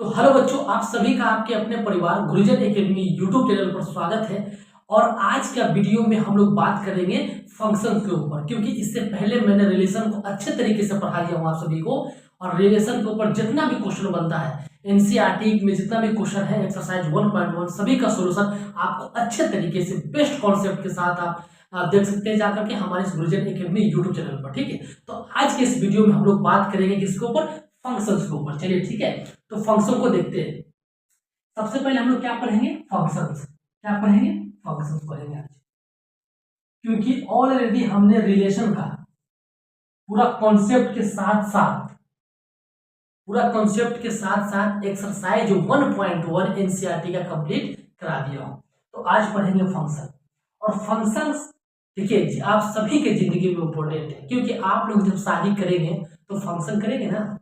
तो हेलो बच्चों, आप सभी का आपके अपने परिवार गुरुजन एकेडमी यूट्यूब चैनल पर स्वागत है। और आज का वीडियो में हम लोग बात करेंगे फंक्शन के ऊपर, क्योंकि इससे पहले मैंने रिलेशन को अच्छे तरीके से पढ़ा दिया हूँ आप सभी को। और रिलेशन के ऊपर जितना भी क्वेश्चन बनता है एनसीईआरटी में, जितना भी क्वेश्चन है एक्सरसाइज 1.1 सभी का सोल्यूशन आपको अच्छे तरीके से बेस्ट कॉन्सेप्ट के साथ आप देख सकते हैं जाकर के हमारे इस गुरुजन एकेडमी यूट्यूब चैनल पर। ठीक है, तो आज के इस वीडियो में हम लोग बात करेंगे किसके ऊपर, फंक्शंस के ऊपर। चलिए ठीक है, तो फंक्शन को देखते हैं। सबसे पहले हम लोग क्या पढ़ेंगे, फंक्शंस। क्या पढ़ेंगे, फंक्शंस पढ़ेंगे आज, क्योंकि ऑलरेडी हमने रिलेशन का पूरा कॉन्सेप्ट के साथ साथ एक्सरसाइज 1.1 एनसीईआरटी का कंप्लीट करा दिया हूं। तो आज पढ़ेंगे फंक्शन। और फंक्शंस देखिए आप सभी के जिंदगी में इंपॉर्टेंट है, क्योंकि आप लोग जब शादी करेंगे तो फंक्शन करेंगे ना,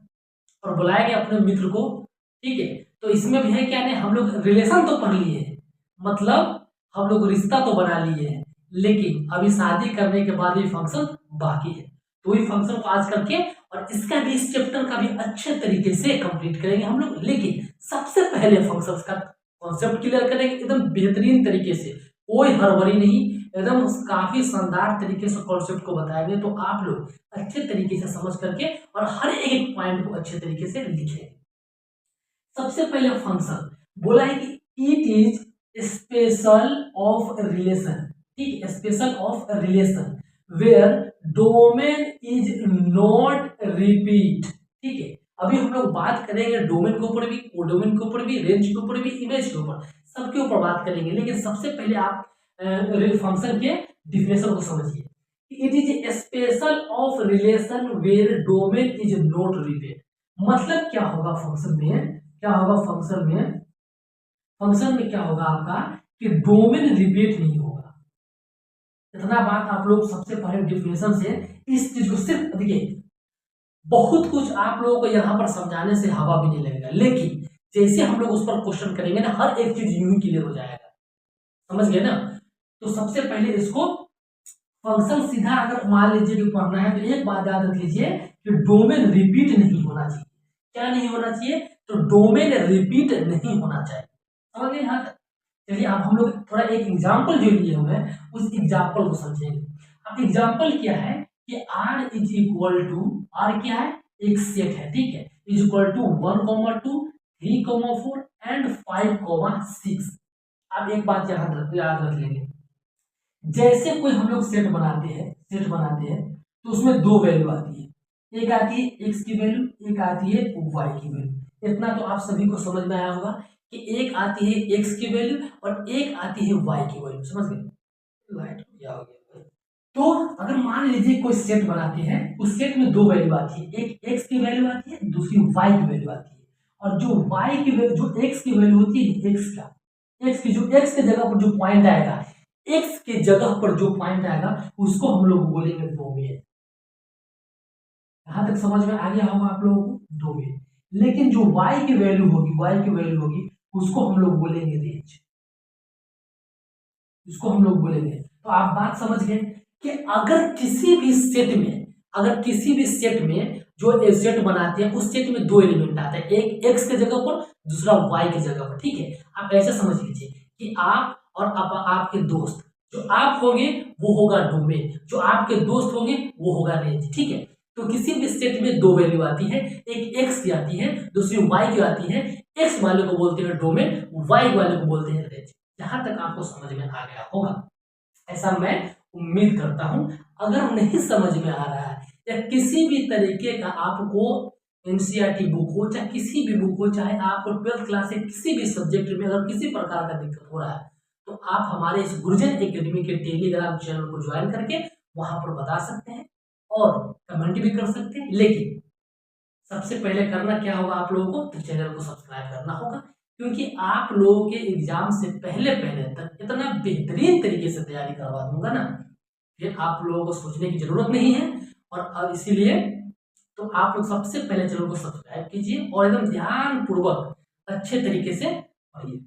और बुलाएंगे अपने मित्र को। ठीक है, तो इसमें भी है क्या नहीं, हम लोग रिलेशन तो पढ़ लिए हैं, मतलब हम लोग रिश्ता तो बना लिए हैं, लेकिन अभी शादी करने के बाद भी फंक्शन बाकी है। तो ये फंक्शन को आज करके और इसका भी, इस चैप्टर का भी अच्छे तरीके से कंप्लीट करेंगे हम लोग। लेकिन सबसे पहले फंक्शंस का कॉन्सेप्ट क्लियर करेंगे एकदम बेहतरीन तरीके से, कोई हड़बड़ी नहीं, एकदम काफी शानदार तरीके से कॉन्सेप्ट को बताएंगे। तो आप लोग अच्छे तरीके से समझ करके और हर एक पॉइंट को अच्छे तरीके से लिखेंगे। सबसे पहले फंक्शन बोला है कि it is special of relation. ठीक है, special of relation where domain is not repeat. ठीक है, अभी हम लोग बात करेंगे डोमेन के ऊपर भी, कोडोमेन के ऊपर भी, रेंज के ऊपर भी, इमेज के ऊपर, सबके ऊपर बात करेंगे। लेकिन सबसे पहले आप फंक्शन के डिफिनेशन को समझिए। It is special of relation where domain is not repeat. मतलब क्या होगा फंक्शन में, क्या होगा फंक्शन में, फंक्शन में क्या होगा आपका कि डोमेन रिपीट नहीं होगा। इतना बात आप लोग सबसे पहले डिफिनेशन से इस चीज को सिर्फ देखिए, बहुत कुछ आप लोगों को यहाँ पर समझाने से हवा भी नहीं लगेगा, लेकिन जैसे हम लोग उस पर क्वेश्चन करेंगे ना, हर एक चीज यूं ही क्लियर हो जाएगा। समझ गए ना। तो सबसे पहले इसको फंक्शन सीधा अगर मान लीजिए कि पढ़ना है तो एक बात याद रख लीजिए कि डोमेन रिपीट नहीं होना चाहिए। क्या नहीं होना चाहिए, तो डोमेन रिपीट नहीं होना चाहिए। समझ गए यहाँ तक। चलिए अब हम लोग थोड़ा एक एग्जाम्पल जो लिए हुए हैं उस एग्जाम्पल को समझेंगे। अब एग्जाम्पल क्या है कि r is equal to, r क्या है, एक सेट है। ठीक है, इज इक्वल टू 1,2 3,4 एंड 5,6। अब एक बात याद रख लेंगे, जैसे कोई हम लोग सेट बनाते हैं तो उसमें दो वैल्यू आती है, एक आती है x की वैल्यू, एक आती है y की वैल्यू। इतना तो आप सभी को समझ में आया होगा कि एक आती है x की वैल्यू और एक आती है y की वैल्यू। समझ गए, लाइट हो गया। तो अगर मान लीजिए कोई सेट बनाते हैं, उस सेट में दो वैल्यू आती है, एक x की वैल्यू आती है, दूसरी y की वैल्यू आती है। और जो y की वैल्यू, जो x की वैल्यू होती है, x की जो x के जगह पर जो पॉइंट आएगा, x के जगह पर जो पॉइंट आएगा उसको हम लोग बोलेंगे डोमेन। यहां तक समझ में आ गया होगा आप लोगों को, डोमेन। लेकिन जो y की वैल्यू होगी उसको हम लोग बोलेंगे रेंज, उसको हम लोग बोलेंगे। तो आप बात समझ गए कि अगर किसी भी सेट में जो सेट बनाते हैं उस सेट में दो एलिमेंट आते हैं, एक x के जगह पर, दूसरा y के जगह पर। ठीक है, आप ऐसे समझ लीजिए कि आप और आपके दोस्त, जो आप होंगे वो होगा डोमेन, जो आपके दोस्त होंगे वो होगा रेंज। ठीक है, तो किसी भी सेट में दो वैल्यू आती है, एक x की आती है, दूसरी y की आती है। x वाले को बोलते हैं डोमेन, y वाले को बोलते हैं रेंज। जहां तक आपको समझ में आ गया होगा, ऐसा मैं उम्मीद करता हूं। अगर नहीं समझ में आ रहा है या किसी भी तरीके का आपको एनसीईआरटी बुक हो, चाहे किसी भी बुक हो, चाहे आपको 12th क्लास से किसी भी सब्जेक्ट में अगर किसी प्रकार का दिक्कत हो रहा है, तो आप हमारे इस गुरुजन एकेडमी के टेलीग्राम चैनल को ज्वाइन करके वहां पर बता सकते हैं और कमेंट भी कर सकते हैं। लेकिन सबसे पहले करना क्या होगा आप लोगों को, तो चैनल को सब्सक्राइब करना होगा, क्योंकि आप लोगों के एग्जाम से पहले तक इतना बेहतरीन तरीके से तैयारी करवा दूंगा ना, फिर आप लोगों को सोचने की जरूरत नहीं है। और अब इसीलिए तो आप लोग सबसे पहले चैनल को सब्सक्राइब कीजिए और एकदम ध्यान पूर्वक अच्छे तरीके से पढ़िए।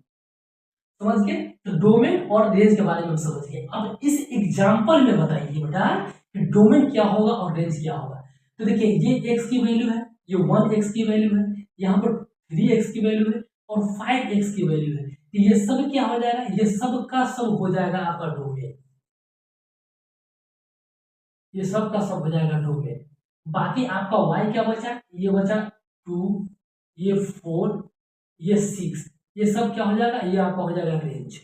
समझ गए, तो डोमेन और रेंज के बारे में समझ गए। अब इस एग्जाम्पल में बताइए बेटा कि डोमेन क्या होगा और रेंज क्या होगा। तो देखिए ये x की वैल्यू है, ये 1x की वैल्यू है, यहाँ पर 3x की वैल्यू है और 5x की वैल्यू है, तो ये सब क्या हो जाएगा, ये सब का सब हो जाएगा आपका डोमेन, ये सब का सब हो जाएगा डोमेन। बाकी आपका y क्या बचा, ये बचा 2, ये 4, ये 6, ये सब क्या हो जाएगा, ये आपका हो जाएगा रेंज,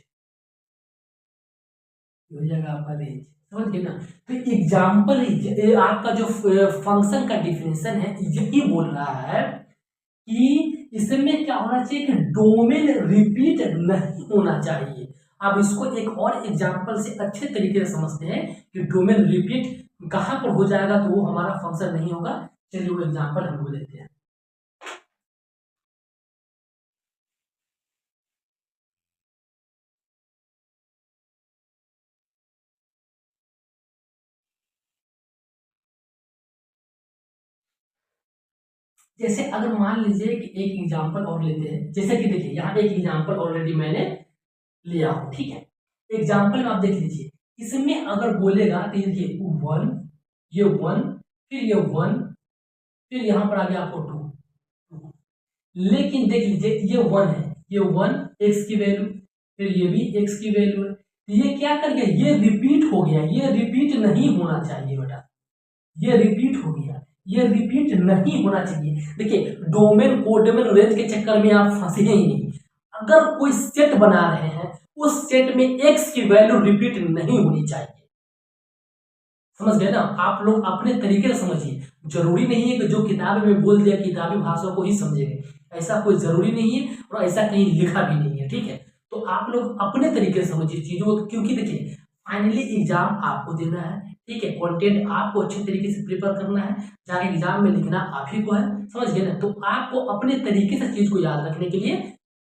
हो जाएगा आपका रेंज, समझ गए ना। तो एग्जाम्पल आपका जो फंक्शन का डिफिनेशन है यही बोल रहा है कि इसमें क्या होना चाहिए कि डोमेन रिपीट नहीं होना चाहिए। अब इसको एक और एग्जाम्पल से अच्छे तरीके से समझते हैं कि डोमेन रिपीट कहां पर हो जाएगा तो वो हमारा फंक्शन नहीं होगा। चलिए वो एग्जाम्पल हम लोग लेते हैं। जैसे अगर मान लीजिए कि एक एग्जाम्पल और लेते हैं, जैसे कि देखिए यहाँ एक एग्जाम्पल ऑलरेडी मैंने लिया हूं, ठीक है। एग्जाम्पल में आप देख लीजिए, इसमें अगर बोलेगा तो ये देखिए 1, ये 1, फिर ये 1, फिर यहाँ पर आ गया आपको 2, लेकिन देख लीजिए ये 1 है, ये 1 x की वैल्यू, फिर ये भी x की वैल्यू है, तो ये क्या कर गया, ये रिपीट हो गया, ये रिपीट नहीं होना चाहिए बेटा, ये रिपीट हो गया, ये रिपीट नहीं होना चाहिए। देखिए डोमेन कोडोमेन रेंज के चक्कर में आप फंसे ही नहीं। अगर कोई सेट बना रहे हैं उस सेट में x की वैल्यू रिपीट नहीं होनी चाहिए, समझ गए ना। आप लोग अपने तरीके से समझिए, जरूरी नहीं है कि जो किताब में बोल दिया किताबी भाषा को ही समझेंगे, ऐसा कोई जरूरी नहीं है और ऐसा कहीं लिखा भी नहीं है, ठीक है। तो आप लोग अपने तरीके से समझिए चीजों को, क्योंकि देखिए फाइनली एग्जाम आपको देना है, ठीक है। कंटेंट आपको अच्छे तरीके से प्रिपेयर करना है, जाके एग्जाम में लिखना आप ही को है, समझ गए ना। तो आपको अपने तरीके से चीज को याद रखने के लिए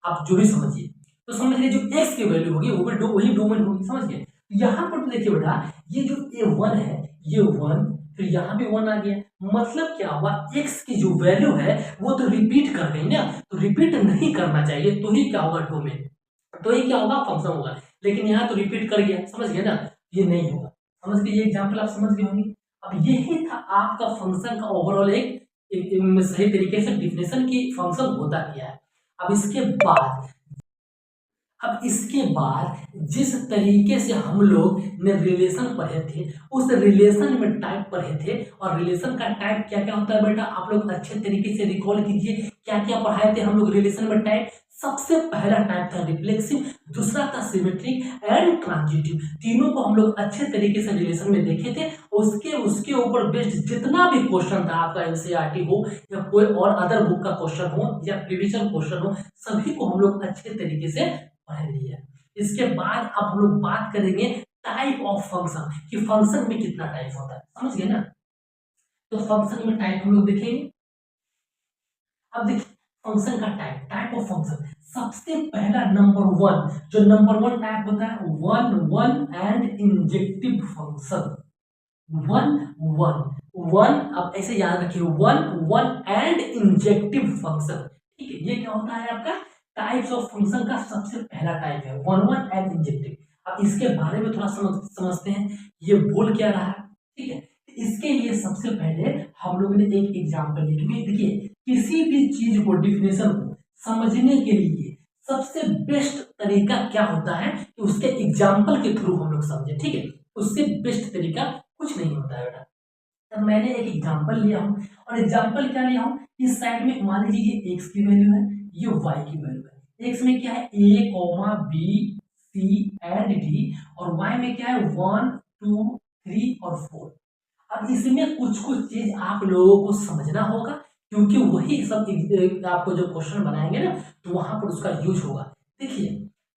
आप जो भी समझिए, तो समझ लीजिए जो एक्स की वैल्यू होगी वो भी वही डोमेन होगी, समझ गए। यहाँ पर देखिए बेटा ये जो A1 है, ये 1, फिर यहाँ भी 1 आ गया, मतलब क्या हुआ, x की जो वैल्यू है वो तो रिपीट कर गई ना, तो रिपीट नहीं करना चाहिए, तो ही क्या होगा डोमेन, तो ही क्या होगा फंक्शन होगा। लेकिन यहाँ तो रिपीट कर गया, समझ गए ना, ये नहीं होगा, समझ गए। ये एग्जाम्पल आप समझ गए होंगे। अब यही था आपका फंक्शन का ओवरऑल एक सही तरीके से डिफिनेशन की फंक्शन होता क्या है। अब इसके बाद जिस तरीके से हम लोग ने रिलेशन पढ़े थे उस रिलेशन में टाइप पढ़े थे, और रिलेशन का टाइप क्या क्या होता है बेटा आप लोग अच्छे तरीके से रिकॉल कीजिए, क्या क्या पढ़ाए थे हम लोग रिलेशन में टाइप। सबसे पहला टाइप था रिफ्लेक्सिव, दूसरा था सिमेट्रिक एंड ट्रांजिटिव, तीनों को हम लोग अच्छे तरीके से रिलेशन में देखे थे। उसके उसके ऊपर बेस्ड जितना भी क्वेश्चन था आपका एनसीईआरटी हो या कोई और अदर बुक का क्वेश्चन हो या प्रीवियस क्वेश्चन हो, सभी को हम लोग अच्छे तरीके से पढ़ लिया। इसके बाद अब हम लोग बात करेंगे टाइप ऑफ फंक्शन, कि फंक्शन में कितना टाइप होता है, समझ गए ना। तो फंक्शन में टाइप हम लोग देखेंगे। अब देखिए फंक्शन का टाइप, टाइप ऑफ फंक्शन, सबसे पहला नंबर 1, जो नंबर 1 टाइप होता है one one and injective function, one one one. अब ऐसे याद रखिए one one and injective function, ठीक है। ये क्या होता है आपका टाइप्स ऑफ फंक्शन का सबसे पहला टाइप है वन वन एंड इंजेक्टिव। अब इसके बारे में थोड़ा समझते हैं ये बोल क्या रहा है, ठीक है। इसके लिए सबसे पहले हम लोगों ने एक एग्जांपल लिया, क्योंकि देखिए किसी भी चीज को डिफिनेशन को समझने के लिए सबसे बेस्ट तरीका क्या होता है कि उसके एग्जाम्पल के थ्रू हम लोग समझे, ठीक है। उससे बेस्ट तरीका कुछ नहीं होता है बेटा। तब मैंने एक एग्जांपल लिया हूं, और एग्जांपल क्या लिया हूं, इस साइड में मान लीजिए ये x की वैल्यू है, ये y की वैल्यू है। x में क्या है a, b, c and d, और y में क्या है 1, 2, 3 और 4। अब इसमें कुछ कुछ चीज आप लोगों को समझना होगा, क्योंकि वही सब आपको जो क्वेश्चन बनाएंगे ना तो वहां पर उसका यूज होगा। देखिए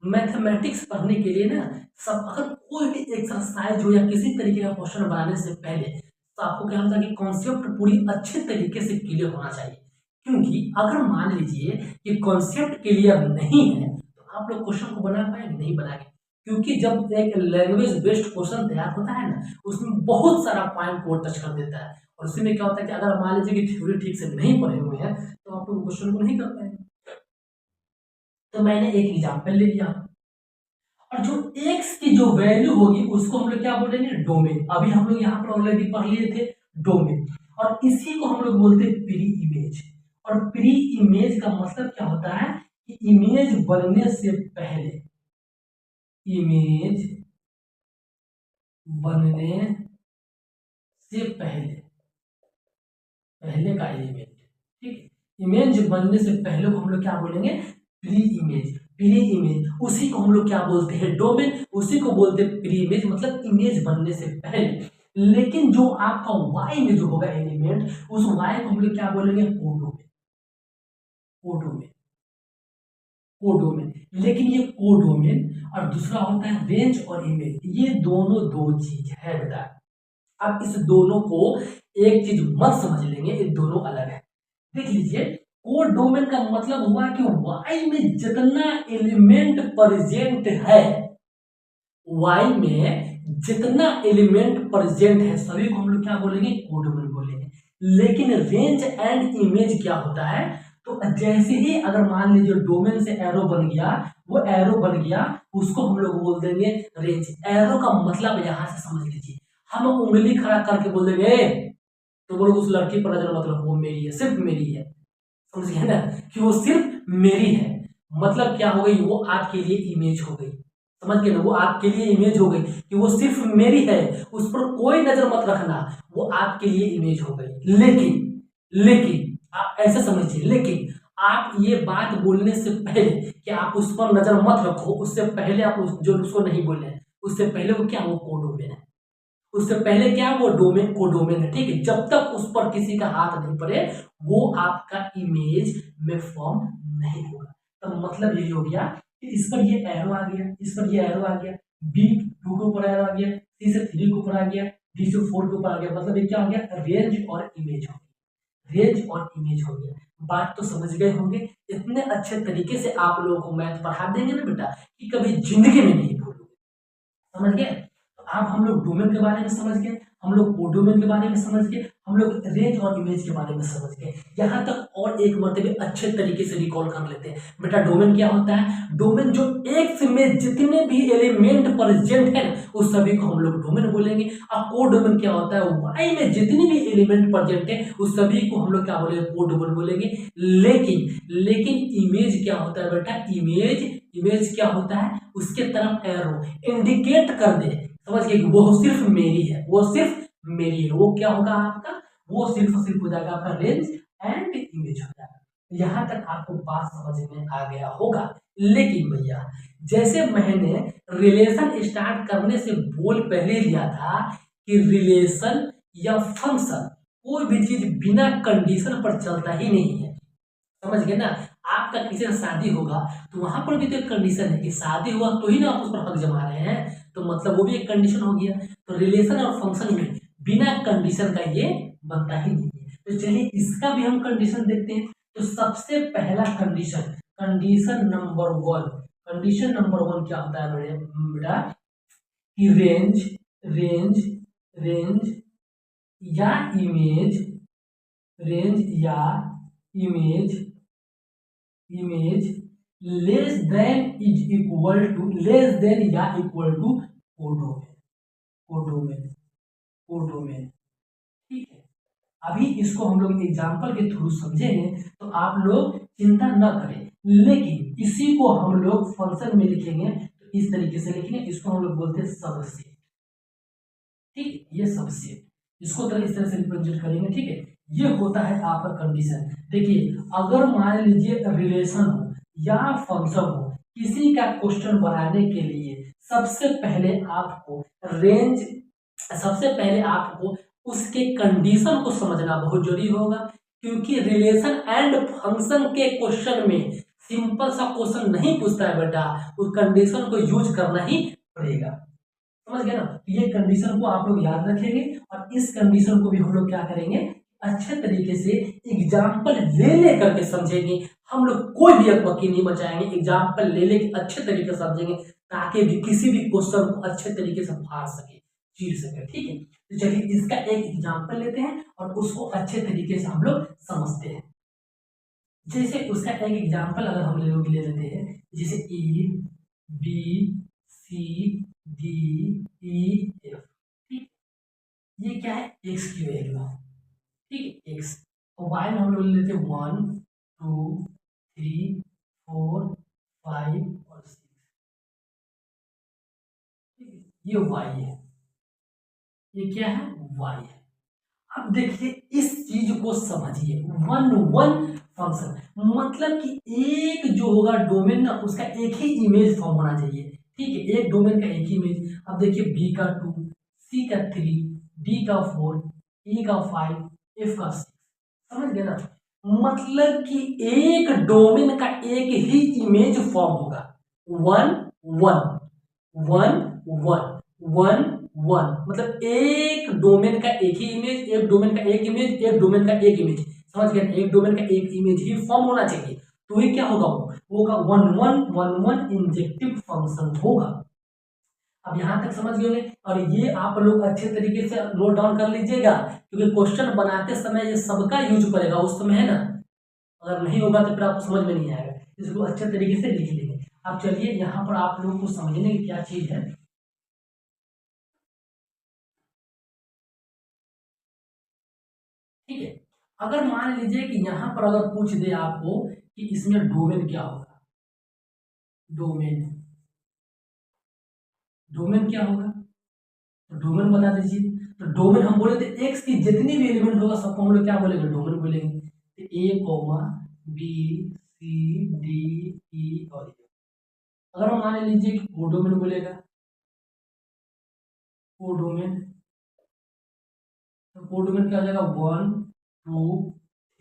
मैथमेटिक्स पढ़ने के लिए ना सब, अगर कोई भी एक्सरसाइज हो या किसी तरीके का क्वेश्चन बनाने से पहले तो आपको क्या होता है कि कॉन्सेप्ट पूरी अच्छे तरीके से क्लियर होना चाहिए। क्योंकि अगर मान लीजिए कि कॉन्सेप्ट क्लियर नहीं है तो आप लोग क्वेश्चन को बना पाएंगे, नहीं बनाएंगे। क्योंकि जब एक लैंग्वेज बेस्ड क्वेश्चन तैयार होता है ना उसमें बहुत सारा पॉइंट को टच कर देता है, और उसी में क्या होता है कि अगर मान लीजिए कि थ्योरी ठीक से नहीं पढ़े हुए हैं तो आप लोग क्वेश्चन को नहीं कर पाएंगे। तो मैंने एक एग्जाम्पल ले लिया, और जो x की जो वैल्यू होगी उसको हम लोग क्या बोलेंगे डोमेन। अभी हम लोग यहाँ पर ऑलरेडी पढ़ लिए थे डोमेन, और इसी को हम लोग बोलते हैं प्री इमेज। और प्री इमेज का मतलब क्या होता है कि इमेज बनने से पहले, इमेज बनने से पहले, पहले का एलिमेंट, ठीक है। इमेज बनने से पहले को हम लोग क्या बोलेंगे, प्री इमेज। प्री इमेज उसी को हम लोग क्या बोलते हैं, डोमेन, उसी को बोलते हैं प्री इमेज, मतलब इमेज बनने से पहले। लेकिन जो आपका वाई में जो होगा एलिमेंट, उस वाई को हम लोग क्या बोलेंगे, कोडोमेन, कोडोमेन, कोडोमेन। लेकिन ये कोडोमेन और दूसरा होता है रेंज और इमेज, ये दोनों दो चीज है बेटा। अब इस दोनों को एक चीज मत समझ लेंगे, ये दोनों अलग है। देख लीजिए, कोडोमेन का मतलब हुआ कि वाई में जितना एलिमेंट प्रेजेंट है, वाई में जितना एलिमेंट प्रेजेंट है सभी को हम लोग क्या बोलेंगे, कोडोमेन बोलेंगे। लेकिन रेंज एंड इमेज क्या होता है, तो जैसे ही अगर मान लीजिए डोमेन से एरो बन गया, वो एरो बन गया, उसको हम लोग बोल देंगे रेंज। एरो का मतलब यहां से समझ लीजिए, हम उंगली खड़ा करके बोल देंगे तो वो लोग उस लड़की पर नजर मत रखो, वो मेरी है, सिर्फ मेरी है, समझ गए ना, कि वो सिर्फ मेरी है। मतलब क्या हो गई, वो आपके लिए इमेज हो गई, समझ गए ना, वो आपके लिए इमेज हो गई कि वो सिर्फ मेरी है, उस पर कोई नजर मत रखना, वो आपके लिए इमेज हो गई। लेकिन आप ऐसे समझिए, लेकिन आप ये बात बोलने से पहले कि आप उस पर नजर मत रखो, उससे पहले आप जो उसको नहीं बोले, उससे पहले वो क्या, वो कोडोमेन है। उससे पहले क्या, वो डोमेन, कोडोमेन है, ठीक है। जब तक उस पर किसी का हाथ नहीं पड़े, वो आपका इमेज में फॉर्म नहीं होगा। तो मतलब ये हो गया कि इस पर ये एरो आ गया, इस पर ये एरो आ गया, बी 2 के ऊपर एरो आ गया, सी से 3 के ऊपर आ गया, डी से 4 के ऊपर आ गया, मतलब ये क्या हो गया, रेंज और इमेज हो गया, रेंज और इमेज हो गया। बात तो समझ गए होंगे। इतने अच्छे तरीके से आप लोगों को मैथ पढ़ा देंगे ना बेटा कि कभी जिंदगी में नहीं भूलोगे, समझ गए। तो आप, हम लोग डोमेन के बारे में समझ गए, हम लोग कोडोमेन के बारे में समझ गए, हम लोग रेंज और इमेज के बारे में समझ गए। यहाँ तक और एक मरतबे अच्छे तरीके से रिकॉल कर लेते हैं। बेटा डोमेन क्या होता है, डोमेन जो एक्स में जितने भी एलिमेंट प्रेजेंट है उस सभी को हम लोग डोमेन बोलेंगे। और कोडोमेन क्या होता है, वाई में जितने भी एलिमेंट प्रेजेंट है उस सभी को हम लोग क्या बोलेंगे, कोडोमेन बोलेंगे। लेकिन इमेज क्या होता है बेटा, इमेज क्या होता है, उसके तरफ एरो इंडिकेट कर दे, समझ गए कि वो सिर्फ मेरी है, वो सिर्फ मेरी है, वो क्या होगा आपका, वो सिर्फ हो जाएगा आपका रेंज एंड इमेज हो जाएगा। यहां तक आपको बात समझ में आ गया होगा। लेकिन भैया, जैसे मैंने रिलेशन स्टार्ट करने से बोल पहले लिया था कि रिलेशन या फंक्शन कोई भी चीज बिना कंडीशन पर चलता ही नहीं है, समझ गए ना। आपका किसी से शादी होगा तो वहां पर भी तो एक कंडीशन है कि शादी हुआ तो ही ना आप उस पर हक जमा रहे हैं, तो मतलब वो भी एक कंडीशन हो गया। तो रिलेशन और फंक्शन में बिना कंडीशन का ये बनता ही नहीं है। तो चलिए इसका भी हम कंडीशन देखते हैं। तो सबसे पहला condition, condition number 1, condition number 1 क्या होता है बेटा, कि रेंज रेंज या इमेज, रेंज या image image less than is equal to, less than या equal to codomain, codomain, codomain, ठीक है। अभी इसको हम लोग एग्जांपल के थ्रू समझेंगे तो आप लोग चिंता न करें। लेकिन इसी को हम लोग फंक्शन में लिखेंगे तो इस तरीके से लिखेंगे, इसको हम लोग बोलते हैं सबसेट, ठीक है, ये सबसेट, इसको तरह इस तरह से रिप्रेजेंट करेंगे, ठीक है। ये होता है आपका कंडीशन। देखिए, अगर मान लीजिए रिलेशन हो या फंक्शन हो, किसी का क्वेश्चन बनाने के लिए सबसे पहले आपको रेंज, सबसे पहले आपको उसके कंडीशन को समझना बहुत जरूरी होगा। क्योंकि रिलेशन एंड फंक्शन के क्वेश्चन में सिंपल सा क्वेश्चन नहीं पूछता है बेटा, उस कंडीशन को यूज करना ही पड़ेगा, समझ गए ना। तो ये कंडीशन को आप लोग याद रखेंगे और इस कंडीशन को भी हम लोग क्या करेंगे, अच्छे तरीके से एग्जाम्पल ले ले करके समझेंगे। हम लोग कोई भी अकबकी नहीं बचाएंगे, एग्जाम्पल ले लेके अच्छे तरीके से समझेंगे ताकि भी किसी भी क्वेश्चन को अच्छे तरीके से फाड़ सके, चीर सके, ठीक है। तो चलिए इसका एक एग्जाम्पल लेते हैं और उसको अच्छे तरीके से हम लोग समझते हैं। जैसे उसका एक एग्जाम्पल अगर हम लोग ले लेते हैं, जैसे A B C D E F, ठीक, ये क्या है, एक्स की वैल्यू है, ठीक है, एक्स। और वाई में हम लोग लेते हैं 1 2 3 4 5 और 6। ये वाई है, ये क्या है, वाई है। अब देखिए इस चीज को समझिए, वन वन फंक्शन मतलब कि एक जो होगा डोमेन ना, उसका एक ही इमेज फॉर्म होना चाहिए। ठीक है, एक डोमेन का एक ही इमेज। अब देखिए बी का 2, सी का 3, डी का 4, ई का 5, एफ का 6। समझ गए ना, मतलब कि एक डोमेन का एक ही इमेज फॉर्म होगा। One one one one one one, मतलब एक डोमेन का एक ही इमेज, एक डोमेन का एक इमेज, एक डोमेन का एक इमेज। समझ गए, एक डोमेन का एक इमेज ही फॉर्म होना चाहिए। तो ये क्या होगा, वो होगा one one one one injective function होगा। अब यहां तक समझ गए होंगे, और ये आप लोग अच्छे तरीके से नोट डाउन कर लीजिएगा, क्योंकि क्वेश्चन बनाते समय ये सबका यूज पड़ेगा उस समय, है ना। अगर नहीं होगा तो फिर आपको समझ में नहीं आएगा, इसको अच्छे तरीके से लिख लेंगे। अब चलिए यहाँ पर आप लोगों को समझने की क्या चीज है। ठीक है, अगर मान लीजिए कि यहां पर अगर पूछ दे आपको कि इसमें डोमेन क्या होगा, डोमेन, डोमेन क्या होगा, तो डोमेन बता दीजिए। तो डोमेन हम बोले थे एक्स की जितनी भी एलिमेंट होगा सबको हम लोग क्या बोलेंगे, डोमेन बोलेंगे। तो A comma B C D E और ए। अगर हम मान लीजिए कि कोडोमेन बोलेगा, कोडोमेन, तो कोडोमेन क्या हो जाएगा, 1 2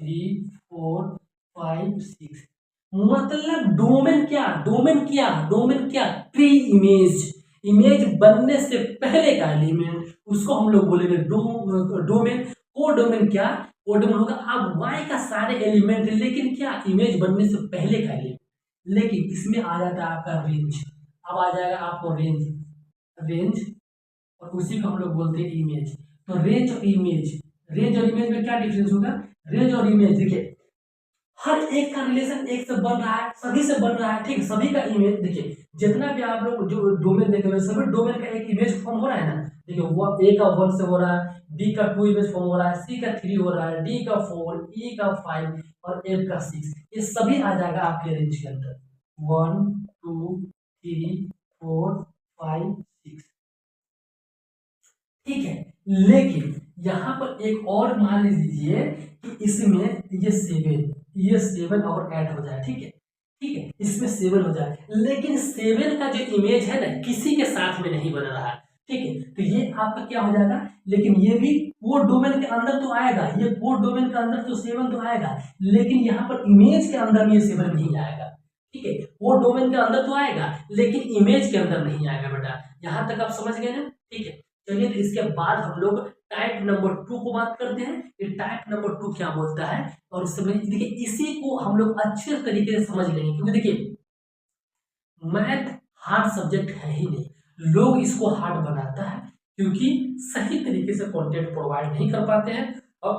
3 4 5 6। मतलब डोमेन क्या, डोमेन क्या, डोमेन क्या, प्री इमेज, इमेज बनने से पहले का एलिमेंट, उसको हम लोग बोलेंगे डोमेन। कोडोमेन क्या, कोडोमेन होगा अब वाई का सारे एलिमेंट, लेकिन क्या, इमेज बनने से पहले का एलिमेंट। लेकिन इसमें आ जाता है आपका रेंज। अब आ जाएगा आपको रेंज, रेंज, और उसी को हम लोग बोलते हैं इमेज। तो रेंज और इमेज, रेंज और इमेज में क्या डिफरेंस होगा, रेंज और इमेज देखिए हर एक का रिलेशन एक से बन रहा है, सभी से बन रहा है। ठीक, सभी का इमेज देखिए, जितना भी आप लोग जो डोमेन देखे हुए सभी डोमेन का एक इमेज फॉर्म हो रहा है ना। देखिए वो ए का 1 से हो रहा है, बी का 2 इमेज फॉर्म हो रहा है, सी का 3 हो रहा है, डी का 4, ई का 5 और एफ का 6। ये सभी आ जाएगा आपके रेंज के अंदर, 1 2 3 4 5 6। ठीक है, लेकिन यहां पर एक और मान लीजिए कि इसमें ये सेवन और ऐड हो जाए। ठीक है, ठीक है, इसमें सेवन हो जाए, लेकिन सेवन का जो इमेज है ना किसी के साथ में नहीं बन रहा है। ठीक है, तो ये आपका क्या हो जाएगा, लेकिन ये भी कोड डोमेन के अंदर तो आएगा, ये कोड डोमेन के अंदर तो सेवन तो आएगा, लेकिन यहाँ पर इमेज के अंदर में ये सेवन नहीं आएगा। ठीक है, कोड डोमेन के अंदर तो आएगा लेकिन इमेज के अंदर नहीं आएगा बेटा। यहां तक आप समझ गए ना। ठीक है, चलिए तो इसके बाद हम लोग टाइप नंबर 2 को बात करते हैं। ये टाइप नंबर 2 क्या बोलता है, और इस समय देखिए इसी को हम लोग अच्छे तरीके से समझ लेंगे, क्योंकि देखिए मैथ हार्ड सब्जेक्ट है ही नहीं, लोग इसको हार्ड बनाता है क्योंकि सही तरीके से कंटेंट प्रोवाइड नहीं कर पाते हैं और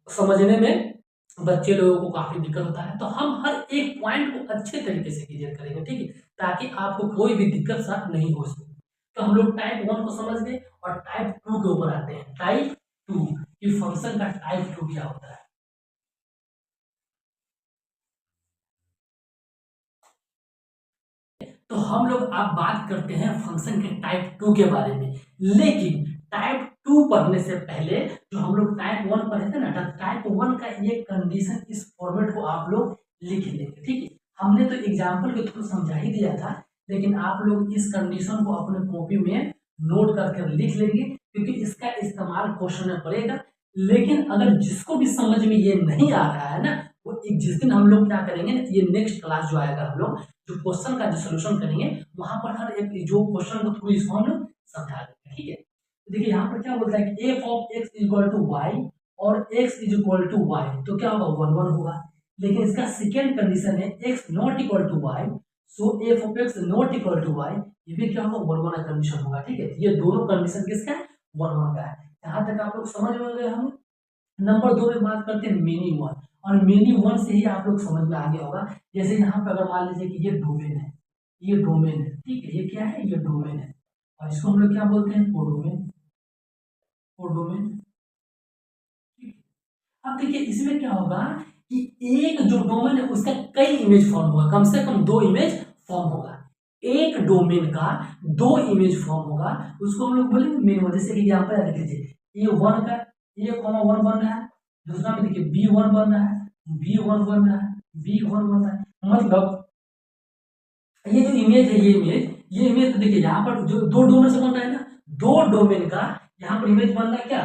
समझने में बच्चे लोगों को काफी दिक्कत होता है। तो हम हर एक पॉइंट को अच्छे तरीके से क्लियर करेंगे। ठीक है, ताकि आपको कोई भी दिक्कत सा नहीं हो सके। तो हम लोग टाइप 1 को समझ गए और टाइप 2 के ऊपर आते हैं। टाइप 2 कि फंक्शन का टाइप 2 क्या होता है। तो हम लोग अब बात करते हैं फंक्शन के टाइप 2 के बारे में। लेकिन टाइप 2 पढ़ने से पहले जो हम लोग टाइप 1 पढ़े थे ना, टाइप 1 का ये कंडीशन इस फॉर्मेट को आप लोग लिख लेंगे। ठीक है, हमने तो एग्जाम्पल के थ्रू समझा ही दिया था, लेकिन आप लोग इस कंडीशन को अपने कॉपी में नोट करके लिख लेंगे, क्योंकि इसका इस्तेमाल क्वेश्चन में पड़ेगा। लेकिन अगर जिसको भी समझ में ये नहीं आ रहा है ना, वो जिस दिन हम लोग क्या करेंगे ना, ये नेक्स्ट क्लास जो आएगा हम लोग जो क्वेश्चन का जो सोल्यूशन करेंगे, वहां पर हर एक जो क्वेश्चन को थ्रू इसको हम लोग समझा देंगे। ठीक है, तो देखिए यहाँ पर क्या बोलता है कि F of X equal to Y और X is equal to Y, तो क्या होगा, 1 1 होगा। लेकिन इसका सेकेंड कंडीशन है X not equal to Y, so F of X not equal to Y, ये भी क्या होगा, 1 1 कंडीशन होगा। ठीक है, ये दोनों कंडीशन किसका है, 1 1 का है। यहाँ तक आप लोग समझ में गए। हम नंबर 2 में बात करते हैं मेनी वन, और मेनी वन से ही आप लोग समझ में आ गया होगा। जैसे यहाँ पे अगर मान लीजिए कि ये डोमेन है, ये डोमेन है। ठीक है, ये क्या है, ये डोमेन है, और इसको हम लोग क्या बोलते हैं, कोडोमेन, कोडोमेन। अब देखिए इसमें क्या होगा कि एक जो डोमेन है उसका कई इमेज फॉर्म होगा, कम से कम 2 इमेज फॉर्म होगा। एक डोमेन का 2 इमेज फॉर्म होगा, उसको हम लोग बोलेंगे मेन वन। जैसे कि एग्जांपल लिख लीजिए, A1 का A,1 बन रहा है, दूसरा में देखिए B1 बन रहा है, B1 बन रहा है, B1 बन रहा है। मतलब ये जो इमेज है, ये इमेज तो देखिए यहाँ पर जो 2 डोमेन से बन रहा है ना, 2 डोमेन का यहाँ पर इमेज बन रहा है, क्या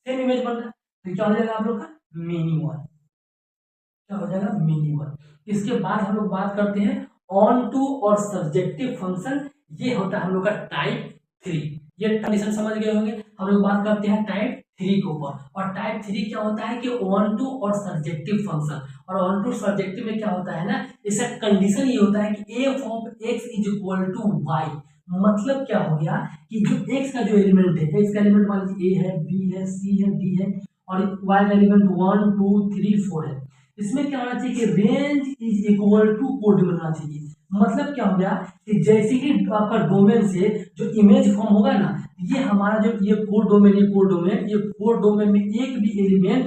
सेम इमेज बन रहा है, तो क्या हो जाएगा आप लोग का मिनी वन, क्या हो जाएगा मिनी वन। इसके बाद हम लोग बात करते हैं ऑन टू और सब्जेक्टिव फंक्शन, ये होता है हम लोग का टाइप 3। ये कंडीशन समझ गए होंगे। हम लोग बात करते हैं टाइप 3 के ऊपर, और टाइप 3 क्या होता है कि ऑन टू और सब्जेक्टिव फंक्शन। और ऑन टू सब्जेक्टिव में क्या होता है ना, इसका कंडीशन ये होता है कि F of X is equal to Y. मतलब क्या हो गया कि जो एक्स का जो एलिमेंट है, एक्स का एलिमेंट मान लीजिए ए है, बी है, सी है, डी है, और वाई का एलिमेंट 1 2 3 4 है। इसमें क्या होना चाहिए कि range is equal to code होना चाहिए। मतलब क्या हो गया कि जैसे ही आपका डोमेन से जो इमेज फॉर्म होगा ना, ये हमारा जो ये कोड डोमेन, ये कोड डोमेन में एक भी एलिमेंट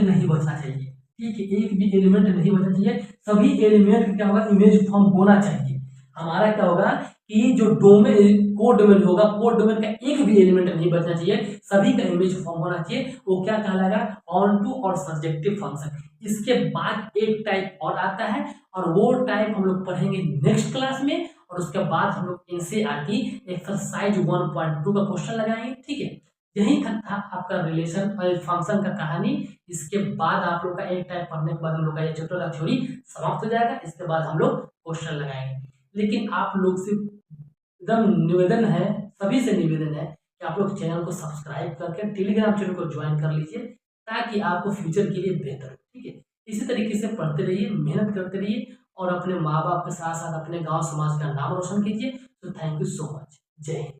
नहीं बचना चाहिए। ठीक है, एक भी एलिमेंट नहीं बचना चाहिए, सभी एलिमेंट क्या होगा इमेज फॉर्म होना चाहिए। हमारा क्या होगा कि जो डोमेन कोड डोमेन होगा, कोड डोमेन का एक भी एलिमेंट नहीं बचना चाहिए, सभी का इमेज फॉर्म होना चाहिए। वो क्या कहलाएगा, ऑन टू और सब्जेक्टिव फंक्शन। इसके बाद एक टाइप और आता है, और वो टाइप हम लोग पढ़ेंगे नेक्स्ट क्लास में, और उसके बाद हम लोग एनसीईआरटी एक्सरसाइज 1.2 का क्वेश्चन लगाएंगे। ठीक है, यही तक था आपका रिलेशन और फंक्शन का कहानी। इसके बाद आप लोग का एक टाइप पढ़ने के बाद हम लोग का ये चैप्टर का थ्योरी समाप्त हो जाएगा। इसके बाद हम लोग क्वेश्चन लगाएंगे। लेकिन आप लोग से एकदम निवेदन है, सभी से निवेदन है कि आप लोग चैनल को सब्सक्राइब करके टेलीग्राम चैनल को ज्वाइन कर लीजिए, ताकि आपको फ्यूचर के लिए बेहतर हो। ठीक है, इसी तरीके से पढ़ते रहिए, मेहनत करते रहिए, और अपने माँ बाप के साथ साथ अपने गांव समाज का नाम रोशन कीजिए। तो थैंक यू सो मच। जय हिंद।